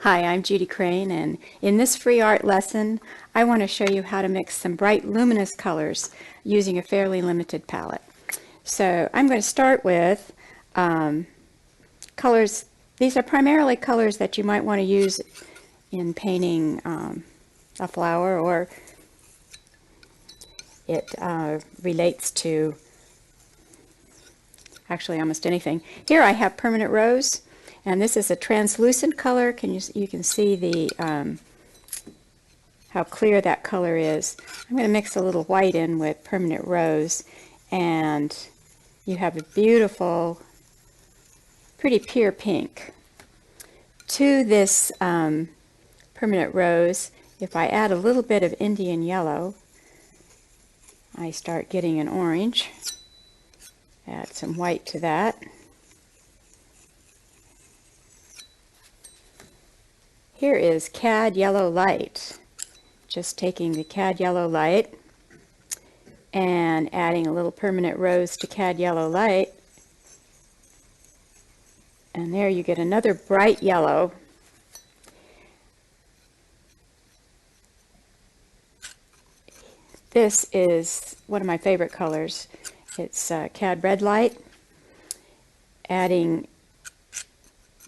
Hi, I'm Judy Crane, and in this free art lesson, I want to show you how to mix some bright luminous colors using a fairly limited palette. So I'm going to start with colors. These are primarily colors that you might want to use in painting a flower, or it relates to actually almost anything. Here I have permanent rose. And this is a translucent color. You can see the how clear that color is. I'm going to mix a little white in with permanent rose, and you have a beautiful, pretty pure pink. To this permanent rose, if I add a little bit of Indian yellow, I start getting an orange. Add some white to that. Here is cad yellow light. Just taking the cad yellow light and adding a little permanent rose to cad yellow light. And there you get another bright yellow. This is one of my favorite colors. It's cad red light. Adding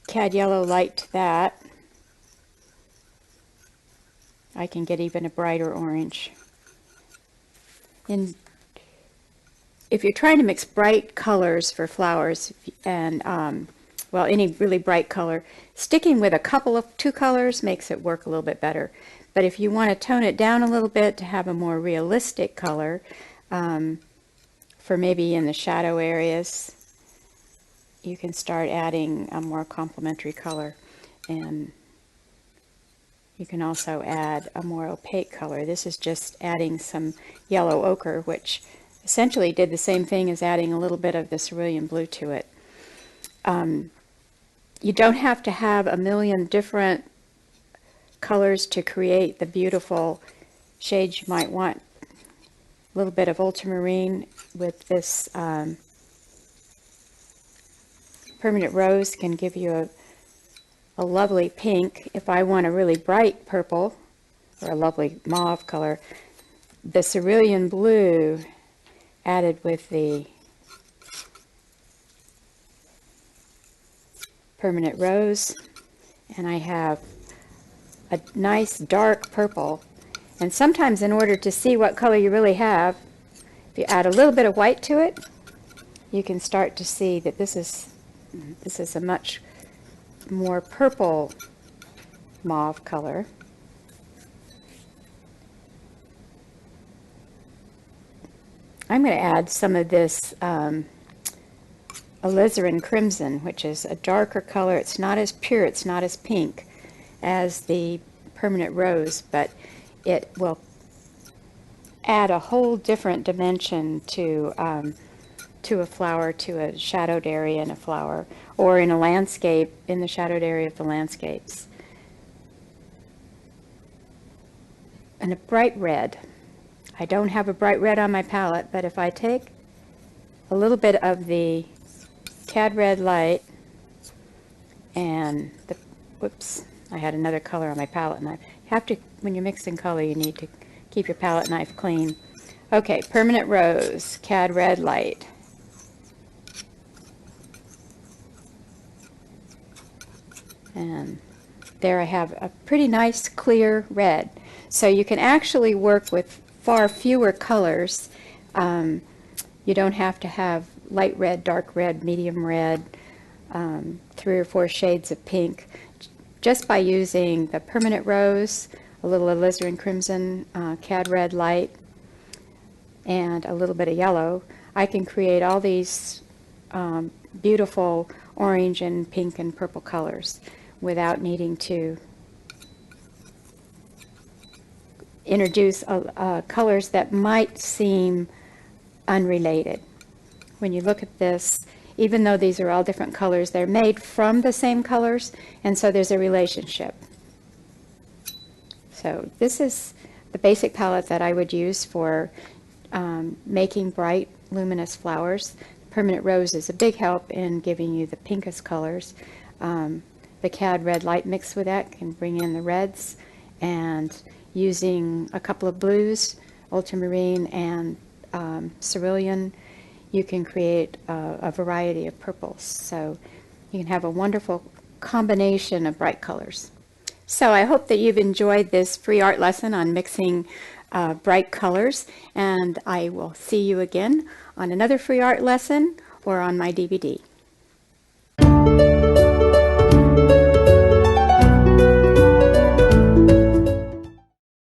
cad yellow light to that, I can get even a brighter orange. And if you're trying to mix bright colors for flowers, and well, any really bright color, sticking with two colors makes it work a little bit better. But if you want to tone it down a little bit to have a more realistic color, for maybe in the shadow areas, you can start adding a more complementary color. And you can also add a more opaque color. This is just adding some yellow ochre, which essentially did the same thing as adding a little bit of the cerulean blue to it. You don't have to have a million different colors to create the beautiful shades you might want. A little bit of ultramarine with this permanent rose can give you a lovely pink. If I want a really bright purple or a lovely mauve color, the cerulean blue added with the permanent rose, and I have a nice dark purple. And sometimes, in order to see what color you really have, if you add a little bit of white to it, you can start to see that this is a much more purple mauve color. I'm going to add some of this alizarin crimson, which is a darker color. It's not as pure, it's not as pink as the permanent rose, but it will add a whole different dimension to a flower, to a shadowed area in a flower, or in a landscape, in the shadowed area of the landscapes. And a bright red. I don't have a bright red on my palette, but if I take a little bit of the cad red light and the, whoops, I had another color on my palette knife. You have to, when you're mixing color, you need to keep your palette knife clean. Okay, permanent rose, cad red light. And there I have a pretty nice clear red. So you can actually work with far fewer colors. You don't have to have light red, dark red, medium red, 3 or 4 shades of pink. Just by using the permanent rose, a little alizarin crimson, cad red light, and a little bit of yellow, I can create all these beautiful orange and pink and purple colors without needing to introduce colors that might seem unrelated. When you look at this, even though these are all different colors, they're made from the same colors, and so there's a relationship. So this is the basic palette that I would use for making bright luminous flowers. Permanent rose is a big help in giving you the pinkest colors. the CAD red light mix with that can bring in the reds, and using a couple of blues, ultramarine and cerulean, you can create a variety of purples. So you can have a wonderful combination of bright colors. So I hope that you've enjoyed this free art lesson on mixing bright colors, and I will see you again on another free art lesson or on my DVD.